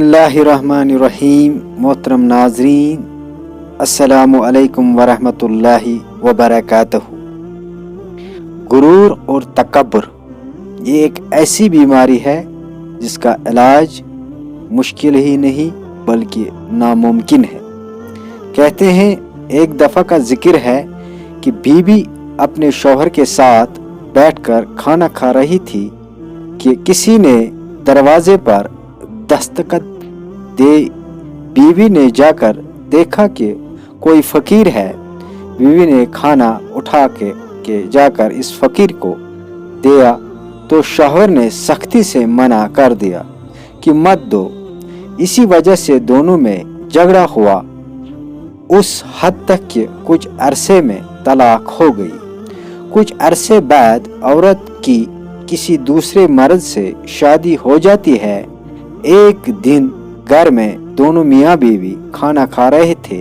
बिस्मिल्लाहिर्रहमानिर्रहीम। मोहतरम नाजरीन, अस्सलामु अलैकुम वरहमतुल्लाहि वबरकातुहू। गुरूर और तकब्बुर ये एक ऐसी बीमारी है जिसका इलाज मुश्किल ही नहीं बल्कि नामुमकिन है। कहते हैं एक दफ़ा का जिक्र है कि बीवी अपने शौहर के साथ बैठकर खाना खा रही थी कि किसी ने दरवाजे पर दस्तखत दे। बीवी ने जाकर देखा कि कोई फ़कीर है। बीवी ने खाना उठा के जाकर इस फ़कीर को दिया तो शौहर ने सख्ती से मना कर दिया कि मत दो। इसी वजह से दोनों में झगड़ा हुआ, उस हद तक कि कुछ अरसे में तलाक हो गई। कुछ अरसे बाद औरत की किसी दूसरे मर्द से शादी हो जाती है। एक दिन घर में दोनों मियाँ बीवी खाना खा रहे थे।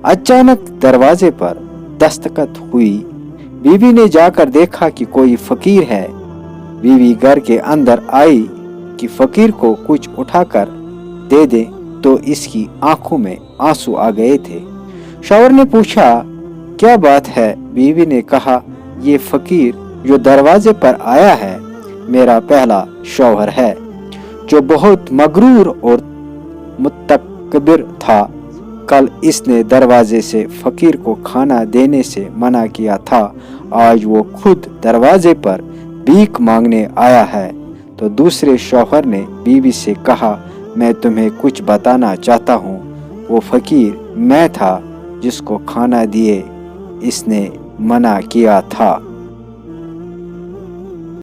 अचानक दरवाजे पर दस्तखत हुई। बीवी ने जाकर देखा कि कोई फ़कीर है। बीवी घर के अंदर आई कि फ़कीर को कुछ उठाकर दे दे तो इसकी आंखों में आंसू आ गए थे। शौहर ने पूछा, क्या बात है? बीवी ने कहा, ये फ़कीर जो दरवाजे पर आया है मेरा पहला शौहर है, जो बहुत मगरूर और मुतकब्बिर था। कल इसने दरवाजे से फ़कीर को खाना देने से मना किया था, आज वो खुद दरवाजे पर भीख मांगने आया है। तो दूसरे शौहर ने बीवी से कहा, मैं तुम्हें कुछ बताना चाहता हूँ। वो फ़कीर मैं था जिसको खाना दिए इसने मना किया था।